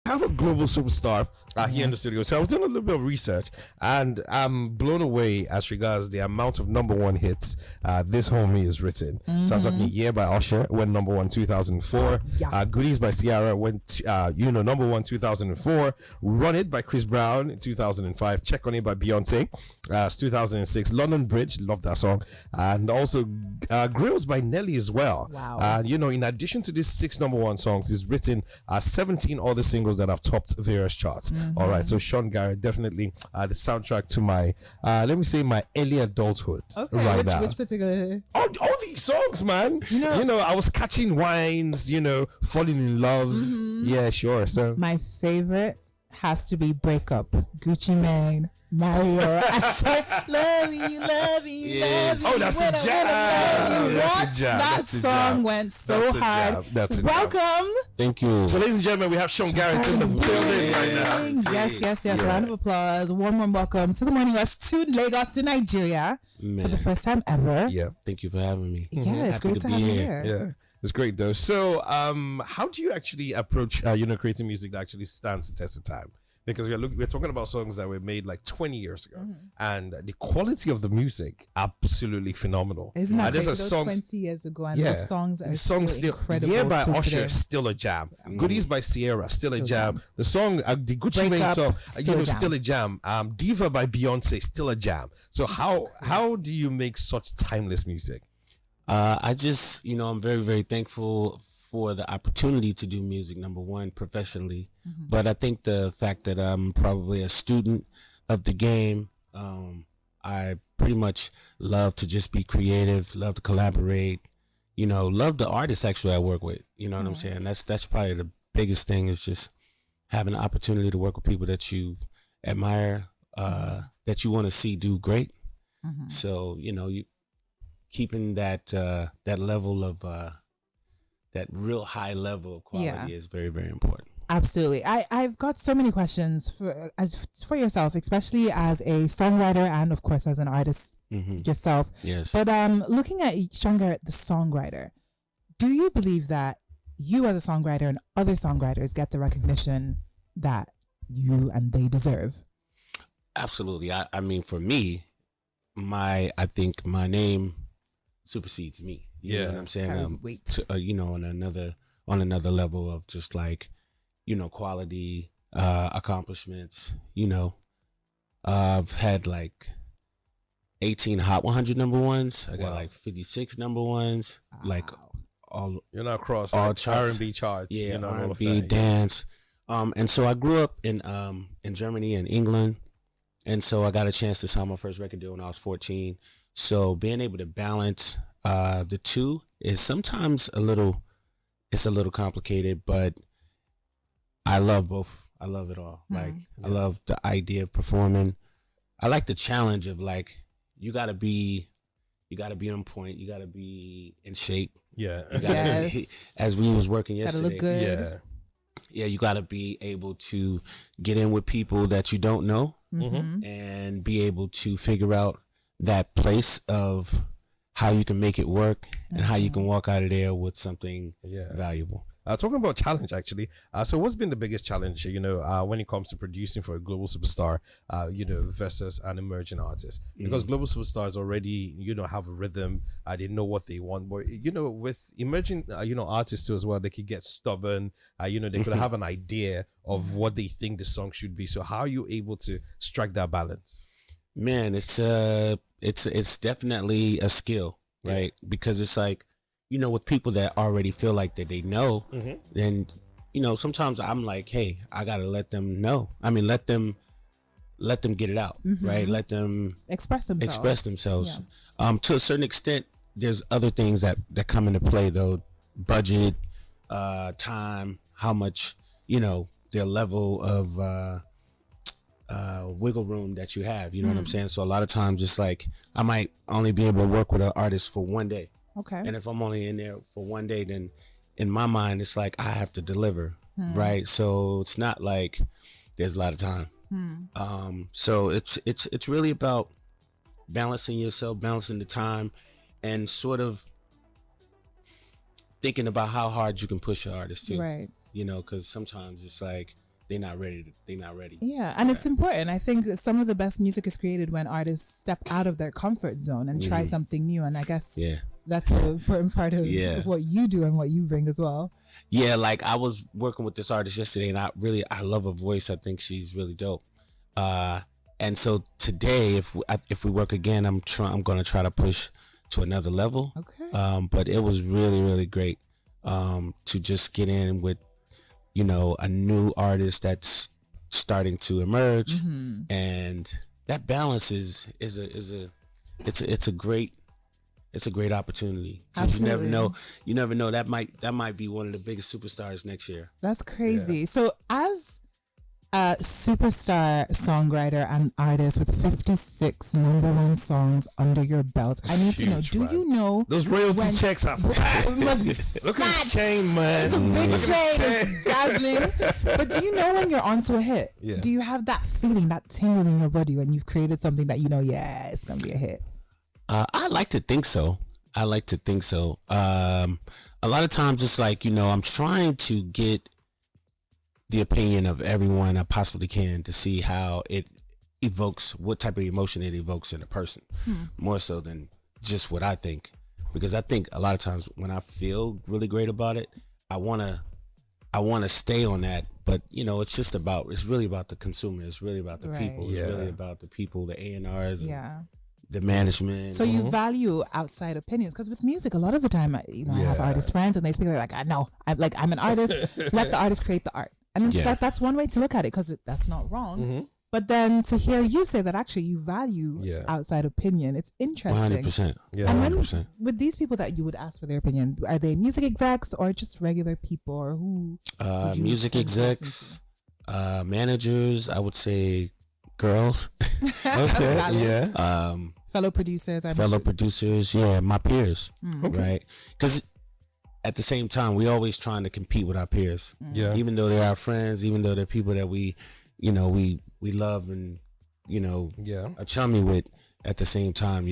I have a global superstar here in the studio. So I was doing a little bit of research, and I'm blown away as regards the amount of number one hits this homie has written. So I'm talking "Yeah" by Usher went number one 2004. "Goodies" by Ciara went number one 2004. "Run It" by Chris Brown in 2005. "Check on It" by Beyonce, 2006. "London Bridge," love that song, and also "Grills" by Nelly as well. Wow. And in addition to these 6 number one songs, he's written 17 other singles that have topped various charts. All right, so Sean Garrett, definitely the soundtrack to my let me say my early adulthood. Okay, right which particular? all these songs, man. I was catching wines, falling in love. Yeah, sure. So My favorite has to be "Break Up," Gucci Mane, Mario. Love you, love you, Yes. love you. Oh, that's a Wanna jam. love you. That's a What? jam. That That's a song jam. went so That's a hard. jam. That's a jam. Welcome. Thank you. So, ladies and gentlemen, we have Sean Garrett in the building right now. Yes. Yeah. Round of applause. Warm welcome to the Morning Rush to Lagos, to Nigeria, for the first time ever. Yeah. Thank you for having me. Yeah, it's Happy great to be have you here. here. Yeah, it's great though. So, how do you actually approach, creating music that actually stands the test of time? Because we're talking about songs that were made like 20 years ago, and the quality of the music absolutely phenomenal. Isn't that there's great? a Though, song, 20 years ago, and those songs are still incredible. "Yeah" by till Usher, today. still a jam. "Goodies" by Ciara, still a jam. The song, the Gucci "Break Mane Up," song, still a jam. still a jam. "Diva" by Beyonce, still a jam. So how do you make such timeless music? I just, I'm very, very thankful for the opportunity to do music, number one, professionally. But I think the fact that I'm probably a student of the game, I pretty much love to just be creative, love to collaborate, love the artists actually I work with. You know what I'm saying? That's probably the biggest thing, is just having the opportunity to work with people that you admire, that you want to see do great. So, you keeping that level of that real high level of quality is very, very important. Absolutely. I've got so many questions for yourself, especially as a songwriter and of course as an artist yourself. Yes. But looking at Sean Garrett, the songwriter, do you believe that you as a songwriter and other songwriters get the recognition that you and they deserve? Absolutely. I mean, for me, I think my name supersedes me. You know what I'm saying? On another level of just like, quality, accomplishments. I've had like 18 Hot 100 number ones. I got like 56 number ones. Wow. Like all across all like charts. R&B charts. Yeah, all of R&B, that, dance. And so I grew up in Germany and England. And so I got a chance to sign my first record deal when I was 14. So being able to balance the two is sometimes it's a little complicated, but I love both. I love it all. Like, I love the idea of performing. I like the challenge of like, you gotta be on point. You gotta be in shape. Yeah. You gotta be, as we was working yesterday. Gotta look good. Yeah. Yeah, you gotta be able to get in with people that you don't know and be able to figure out that place of how you can make it work and how you can walk out of there with something valuable. Talking about challenge, actually. So what's been the biggest challenge, when it comes to producing for a global superstar, versus an emerging artist? Because global superstars already, have a rhythm. They know what they want. But, with emerging, artists too as well, they could get stubborn. They could have an idea of what they think the song should be. So how are you able to strike that balance? Man, it's definitely a skill, right? Because it's like, with people that already feel like that they know, then, sometimes I'm like, hey, I gotta let them know. I mean, let them get it out, right? Let them express themselves. Yeah. To a certain extent, there's other things that come into play though. Budget, time, how much, their level of wiggle room that you have, what I'm saying? So a lot of times it's like I might only be able to work with an artist for one day. Okay. And if I'm only in there for one day, then in my mind it's like I have to deliver, right? So it's not like there's a lot of time. So it's really about balancing yourself, balancing the time, and sort of thinking about how hard you can push your artist too. Right. Because sometimes it's like they're not ready. They're not ready. Yeah, and it's important. I think that some of the best music is created when artists step out of their comfort zone and try something new. And I guess that's an important part of what you do and what you bring as well. Yeah, like I was working with this artist yesterday, and I love her voice. I think she's really dope. And so today, if we work again, I'm going to try to push to another level. Okay. But it was really, really great to just get in with, a new artist that's starting to emerge, and that balance is a great opportunity. 'Cause you never know that might be one of the biggest superstars next year. That's crazy. Yeah. So as a superstar songwriter and artist with 56 #1 songs under your belt, I need to know, do you know those royalty checks are fat? Look at this chain, man. It's a big chain. It's dazzling. But do you know when you're onto a hit? Yeah. Do you have that feeling, that tingle in your body when you've created something that it's going to be a hit? I like to think so. A lot of times it's like, I'm trying to get the opinion of everyone I possibly can to see how it evokes, what type of emotion it evokes in a person, more so than just what I think. Because I think a lot of times when I feel really great about it, I want to stay on that. But, it's really about the consumer. It's really about the people. It's really about the people, the A&Rs. The management. So you value outside opinions, because with music, a lot of the time, I have artist friends and they speak like, I'm an artist. Let the artist create the art, and that's one way to look at it, because that's not wrong. But then to hear you say that actually you value outside opinion, it's interesting. 100%. Yeah, and when 100%. With these people that you would ask for their opinion, are they music execs or just regular people, or who? Music execs, managers. I would say girls. Okay. Fellow producers. Producers, my peers, right? Because at the same time, we always trying to compete with our peers. Even though they're our friends, even though they're people that we love and are chummy with. At the same time,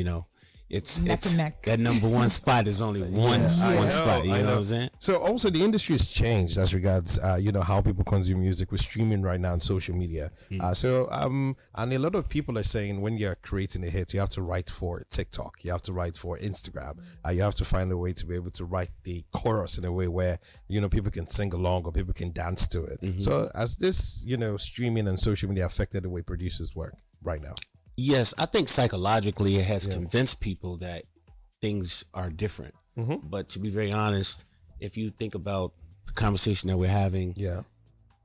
it's neck to neck. That #1 spot is only one spot. You know what I'm saying? So also the industry has changed as regards how people consume music with streaming right now on social media. And a lot of people are saying when you're creating a hit, you have to write for TikTok, you have to write for Instagram, you have to find a way to be able to write the chorus in a way where people can sing along or people can dance to it. So has this streaming and social media affected the way producers work right now? Yes, I think psychologically it has convinced people that things are different. But to be very honest, if you think about the conversation that we're having,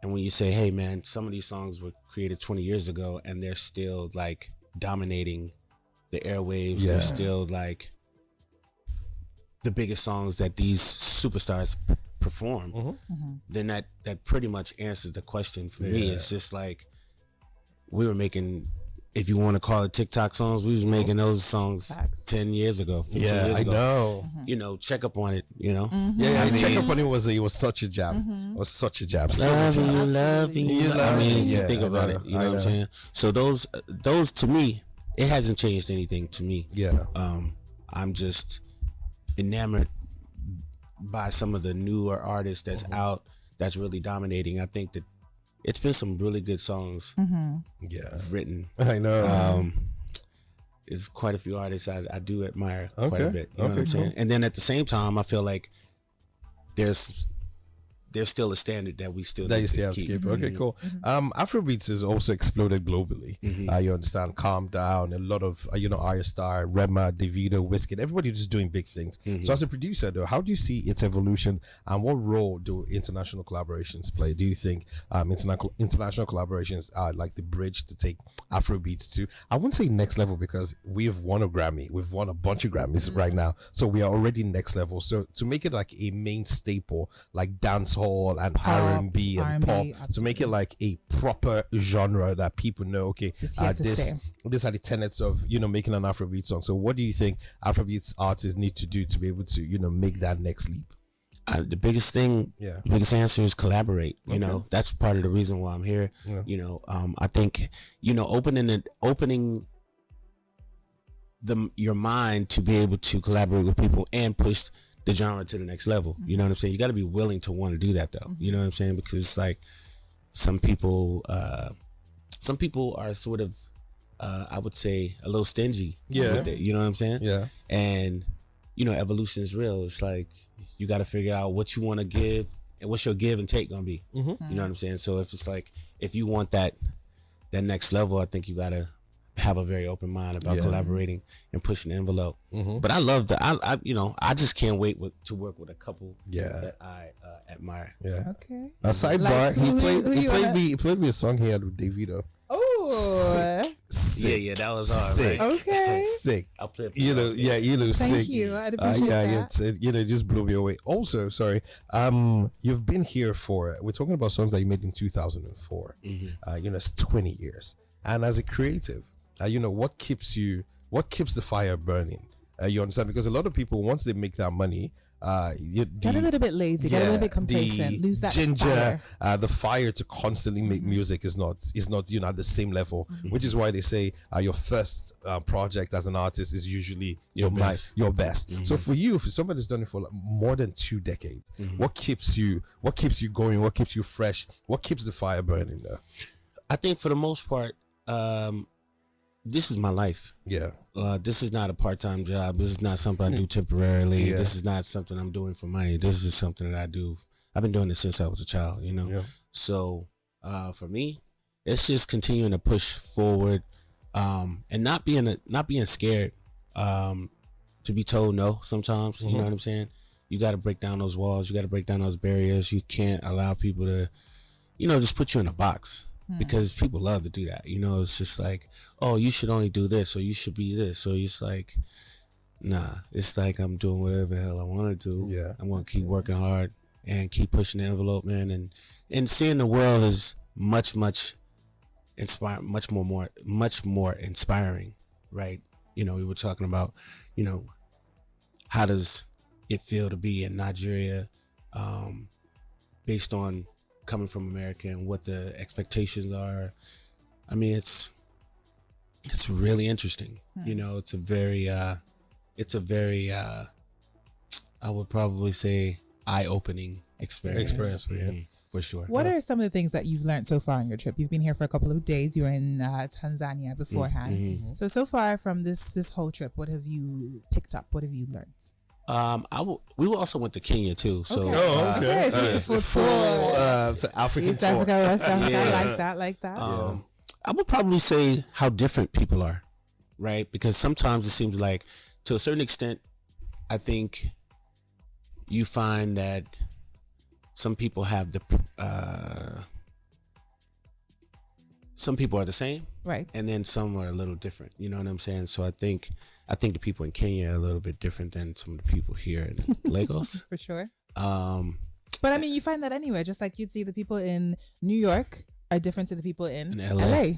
and when you say, hey man, some of these songs were created 20 years ago and they're still like dominating the airwaves, they're still like the biggest songs that these superstars perform, then that pretty much answers the question for me. It's just like we were making, if you want to call it TikTok songs, we was making those songs 10 years ago, 15 years ago. I know. Check up on it, Check up on it was such a jam. It was such a jam. Love you. I mean, you think about it, you know what I'm saying? So those to me, it hasn't changed anything to me. I'm just enamored by some of the newer artists that's out, that's really dominating. I think that it's been some really good songs written. I know. It's quite a few artists I do admire quite a bit. You know what I'm saying? And then at the same time, I feel like there's still a standard that we still need to keep. Okay, cool. Afrobeats has also exploded globally. You understand? Calm Down, a lot of Arya Starr, Rema, Davido, Wizkid, everybody just doing big things. So as a producer though, how do you see its evolution and what role do international collaborations play? Do you think international collaborations are like the bridge to take Afrobeats to, I wouldn't say next level, because we've won a Grammy, we've won a bunch of Grammys right now, so we are already next level. So to make it like a main staple, like dancehall and R&B and pop, absolutely, to make it like a proper genre that people know, okay, these are the tenets of making an Afrobeat song. So what do you think Afrobeats artists need to do to be able to make that next leap? The biggest thing, the biggest answer is collaborate. That's part of the reason why I'm here. I think opening your mind to be able to collaborate with people and push the genre to the next level. You know what I'm saying? You got to be willing to want to do that though. You know what I'm saying? Because like some people are sort of, I would say, a little stingy. Yeah. With it, you know what I'm saying? Yeah. And evolution is real. It's like you got to figure out what you want to give and what's your give and take gonna be. Mm-hmm. You know what I'm saying? So if you want that next level, I think you got to have a very open mind about collaborating and pushing the envelope. Mm-hmm. But I love that. I just can't wait to work with a couple Yeah. that I admire. Yeah. Okay. A sidebar. Like, He played me a song he had with Davido. Oh, Sick. Yeah, that was hard. Sick. Right? okay. Sick. I'll play it. Thank sick. you. I'd appreciate that. It just blew me away. Also, sorry, you've been here we're talking about songs that you made in 2004. It's 20 years. And as a creative, what keeps the fire burning? You understand? Because a lot of people, once they make that money, Get a little bit lazy, get a little bit complacent, lose that ginger, fire. the fire to constantly make music is not at the same level, which is why they say your first project as an artist is usually your best. So for you, if somebody's done it for more than 2 decades, what keeps you going? What keeps you fresh? What keeps the fire burning there? I think for the most part, this is my life. Yeah. This is not a part-time job. This is not something I do temporarily. Yeah. This is not something I'm doing for money. This is something that I do. I've been doing this since I was a child, Yeah. So for me, it's just continuing to push forward, and not being scared to be told no sometimes. You know what I'm saying? You got to break down those walls. You got to break down those barriers. You can't allow people to, just put you in a box. Because people love to do that. It's just like, oh, you should only do this, or you should be this. So it's like, nah, it's like I'm doing whatever the hell I want to do. Yeah. I'm going to keep working hard and keep pushing the envelope, man. And seeing the world is much more inspiring, right? We were talking about, how does it feel to be in Nigeria, based on coming from America and what the expectations are. I mean, it's really interesting. It's a very I would probably say eye-opening experience For you. for sure. What are some of the things that you've learned so far on your trip? You've been here for a couple of days. You were in Tanzania beforehand. So far from this whole trip, what have you picked up? What have you learned? We also went to Kenya too. So Okay. okay. So it's a full tour. So African East tour. Africa, West Africa, Yeah. like that. I would probably say how different people are, right? Because sometimes it seems like, to a certain extent, I think you find that some people have some people are the same, Right. and then some are a little different. You know what I'm saying? So I think the people in Kenya are a little bit different than some of the people here in Lagos. For sure. But I mean, you find that anywhere. Just like you'd see the people in New York are different to the people in LA.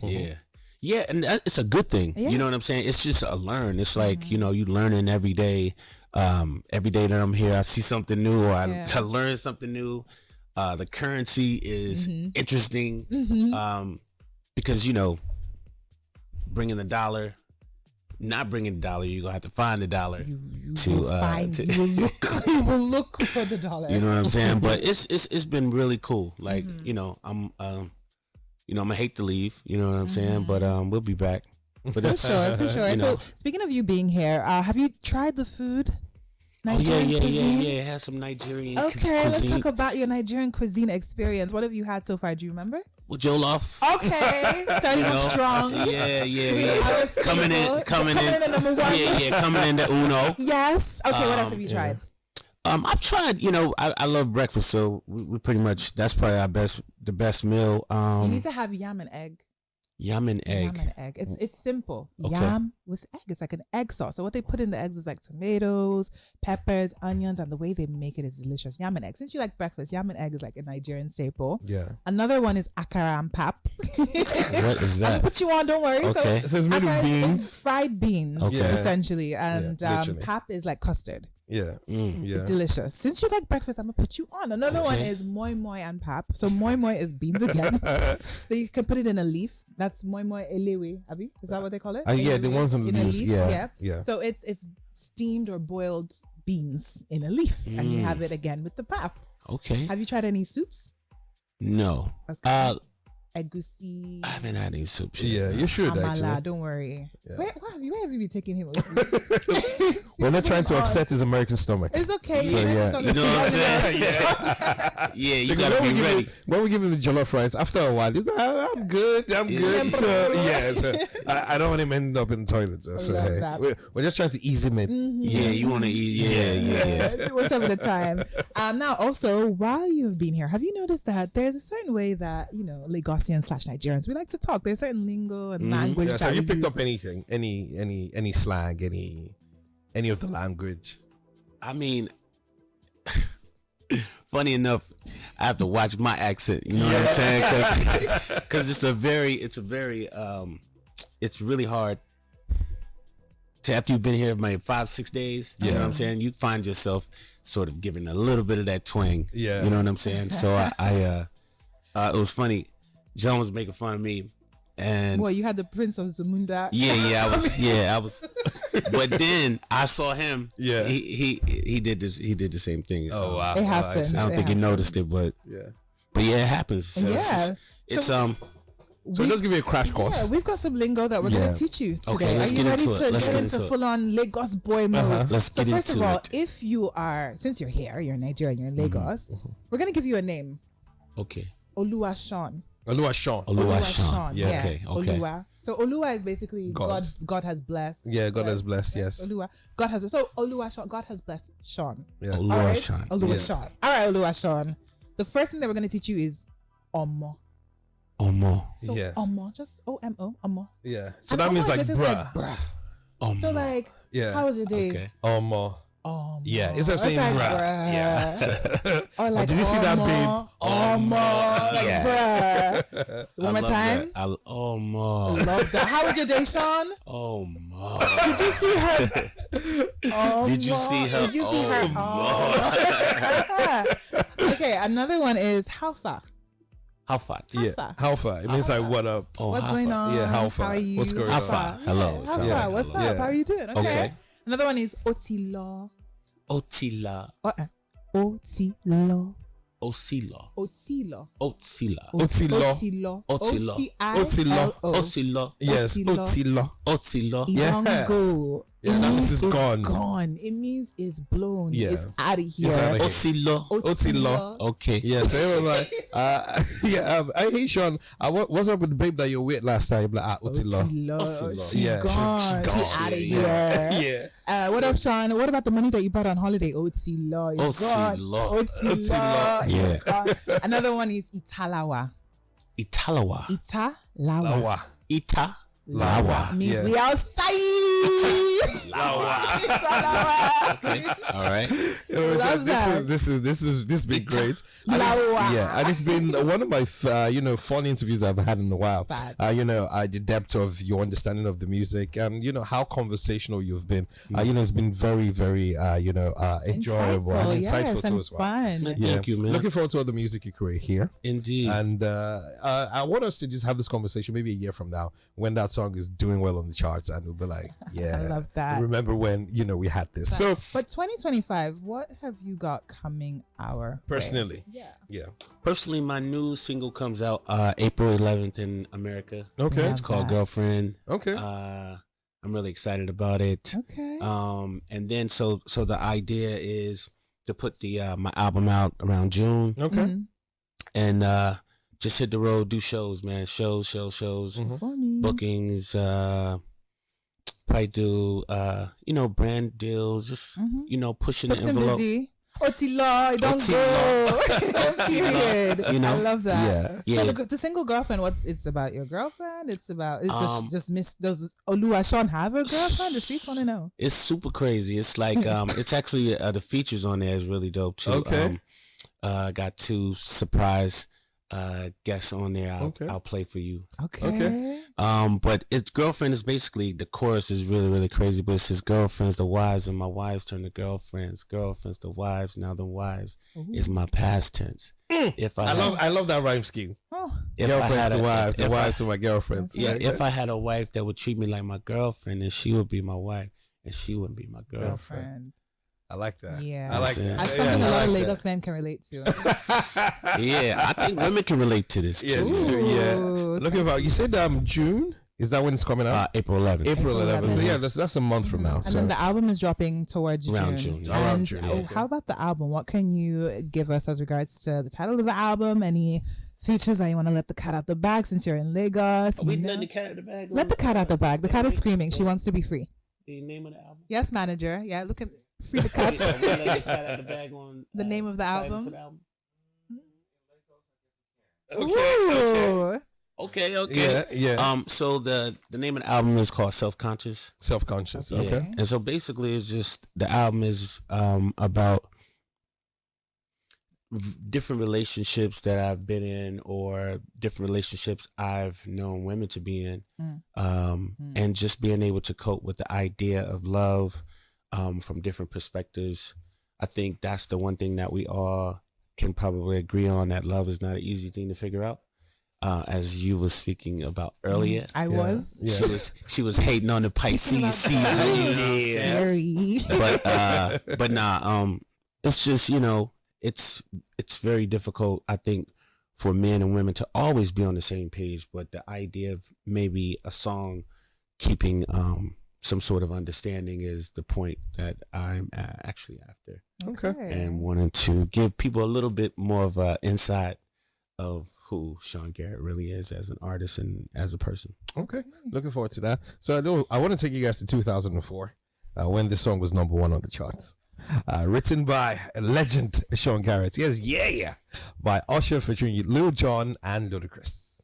Yeah, and it's a good thing. Yeah. You know what I'm saying? It's just a learn. It's like, you learning every day. Every day that I'm here, I see something new, or I learn something new. The currency is interesting, because, bringing the dollar, not bringing the dollar, you're going to have to find the dollar. You will look for the dollar. You know what I'm saying? But it's been really cool. Like, I'm I hate to leave, you know what I'm saying? But we'll be back. But For sure. So speaking of you being here, have you tried the food? Nigerian cuisine? Yeah. It has some Nigerian Okay, let's cuisine. talk about your Nigerian cuisine experience. What have you had so far? Do you remember? Well, Jollof. Okay, starting off strong. Yeah. Coming in at number one. Yeah, coming in the Uno. Yes. Okay, what else have you tried? I've tried, I love breakfast, so we pretty much, that's probably the best meal. You need to have yam and egg. Yam and egg. Yam and egg. It's simple. Okay. Yam with egg. It's like an egg sauce. So what they put in the eggs is like tomatoes, peppers, onions, and the way they make it is delicious. Yam and egg. Since you like breakfast, yam and egg is like a Nigerian staple. Yeah. Another one is akara and pap. What is I'll that? put you on, don't worry. Okay. So it's made of akara beans. is fried beans, Okay. essentially. And literally. pap is like custard. Yeah. Mm. Yeah. Delicious. Since you like breakfast, I'm gonna put you on. Another one is moi moi and pap. So moi moi is beans again. Then you can put it in a leaf. That's moi moi elewe. Abi, is that what they call it? Yeah, the Elewe ones in the leaves. Yeah. So it's steamed or boiled beans in a leaf, and you have it again with the pap. Okay. Have you tried any soups? No. Okay. Egusi. I haven't had any soup shit. Yeah, you should Amala, actually. don't worry. Yeah. Where have you been taking him? We're not trying to upset his American stomach. It's okay. So, You yeah. You know what I'm saying? Yeah, you Because gotta be ready. When we give him the jollof rice, after a while, he's like, I'm good. So I don't want him ending up in the toilet. So love hey, that. we're just trying to ease him in. Yeah, you want to eat. Yeah. What's up at the time? Now, also, while you've been here, have you noticed that there's a certain way that, Lagosians / Nigerians, we like to talk. There's certain lingo and language Yeah, that so you we picked use. up anything, any slang, any of the language. I mean, funny enough, I have to watch my accent. You know what I'm saying? Because it's really hard to, after you've been here maybe 5-6 days. You know what I'm saying? You find yourself sort of giving a little bit of that twang. Yeah. You know what I'm saying? So it was funny. John was making fun of me, and Well, you had the Prince of Zamunda. I was. But then I saw him. Yeah. He did this. He did the same thing. Oh wow, It Wow, happens. I don't think he noticed it, but Yeah. yeah, it happens. So Yeah. it's So- So let's give you a crash Yeah, course. we've got some lingo that we're Yeah. going to teach you today. Okay, let's Are you get ready into it. to Let's get get into into it. full-on Lagos boy mode? Let's So get first of into all, it. if you are, since you're here, you're in Nigeria, you're in Lagos, we're going to give you a name. Okay. Oluwa Sean. Oluwa Sean. Oluwa. Yeah. Okay. Oluwa. So Oluwa is basically God. God has blessed. Yeah, God Right. has blessed. Yes. Oluwa. God has so Oluwa Sean. God has blessed Sean. Yeah. Oluwa All right. Sean. Oluwa Yeah. Sean. All right, Oluwa Sean. The first thing that we're going to teach you is Omo. Omo. So Yes. Omo, just OMO, Omo. Yeah. So And that Omo means is like basically bruh. bruh. Omo. So like, Yeah. how was your day? Okay. Omo. Yeah, instead of It's saying like, bruh. Yeah. Or like, did you see that, babe? Omo. Like, Yeah. bruh. So one more time. Omo. Love that. How was your day, Sean? Omo. Did you see her? Did you see her? Did you see her? Oh. Okay, another one is how far? How far? Yeah. far? How far? It means like what up? Oh, What's how going far? on? Yeah, how far? How are you? What's going How on? far? Hello. How Yeah, far? What's up? Yeah. How are you doing? Okay. Okay. Another one is Otilo. Otila. Otilo. Osila. Otilo. Otsila. Otilo. Otilo. Otilo. Otilo. Osila. Yes. Otilo. Otilo. Otsila. Yeah. Ilongo. Yeah, It that means means it's gone. Gone. It means it's blown. Yeah. It's out of here. outta here. Osila. Otilo. Okay. Yeah, so it was like, hey Sean, what's up with the babe that you were with last time? Like, Otilo. Otilo. She Yeah, gone. she She gone. out of Yeah. here. Yeah. What up, Sean? What about the money that you brought on holiday? Otilo. It's gone. Otilo. Otilo. Yeah. It's gone. Another one is Italawa. Italawa. Italawa. Lawa. Ita. Lawa. Means Yeah. we outside. Italawa. All right. You know, so Love that. this has been great. And Lawa. yeah, and it's been one of my fun interviews I've had in a while. Facts. The depth of your understanding of the music and how conversational you've been. It's been very, very enjoyable and Yes, insightful and too as well. fun. Man, Yeah. thank you, man. Looking forward to all the music you create here. Indeed. And I want us to just have this conversation maybe a year from now when that song is doing well on the charts, and we'll be like, yeah, I love that. Remember when we had this? So But 2025, what have you got coming our way? personally, Yeah. Personally, my new single comes out April 11th in America. Okay. It's called that. Girlfriend. Okay. I'm really excited about it. Okay. And then so the idea is to put the my album out around June Okay. Mhm. and just hit the road, do shows, man. Shows. Mhm. For me. Bookings, probably do brand deals, just pushing Put the him envelope. busy. Otilo, don't Otilo. go. Period. I love that. Yeah. Yeah. So the single girlfriend, it's about your girlfriend? It's just miss. Does Oluwa Sean have a girlfriend? The streets want to know. It's super crazy. It's like it's actually the features on there is really dope too. Okay. Got 2 surprise guests on there. I'll play for you. Okay. But its girlfriend is basically the chorus is really, really crazy, but it's his girlfriends, the wives, and my wives turn to girlfriends, the wives, now the wives is my past tense. If I love that rhyme scheme. Oh. Girlfriends to wives, the if wives to my girlfriends. Yeah, if I had a wife that would treat me like my girlfriend, then she would be my wife, and she wouldn't be my girlfriend. I like that. Yeah. I like That's it. that. That's something Yeah, a lot I of like Lagos men can relate to. Yeah, I think women can relate to this that. Yeah, too. yeah. Ooh, Looking for, you said June? Is that when it's coming out? April 11th. April 11th. 11th. So yeah, that's a month from now. And So then the album is dropping towards Around June. June, yeah. Around And June, yeah. how about the album? What can you give us as regards to the title of the album? Any features that you want to let the cat out the bag since you're in Lagos? We you know? letting the cat out of the bag. Let the cat out the bag. The cat is screaming. She wants to be free. The name of the album. Yes, manager. Yeah, look at free the cat. We letting the cat out of the bag on The name of the title album? to the album. Ooh. Okay. yeah, yeah. So the name of the album is called Self-Conscious. Self-conscious. Okay. Okay. And so basically it's just the album is about different relationships that I've been in or different relationships I've known women to be in. And just being able to cope with the idea of love from different perspectives. I think that's the one thing that we all can probably agree on, that love is not an easy thing to figure out. As you was speaking about earlier. I was. Yeah. She was hating on the Pisces season. Yeah. Scary. But nah, it's just, it's very difficult, I think, for men and women to always be on the same page, but the idea of maybe a song keeping some sort of understanding is the point that I'm actually after, Okay. and wanting to give people a little bit more of an insight of who Sean Garrett really is as an artist and as a person. Okay. Looking forward to that. So I want to take you guys to 2004 when this song was number 1 on the charts. Written by legend Sean Garrett. Yes, yeah. By Usher featuring Lil Jon and Ludacris.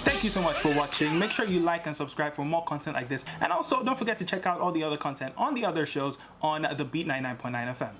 Thank you so much for watching. Make sure you like and subscribe for more content like this. And also, don't forget to check out all the other content on the other shows on the Beat 99.9 FM.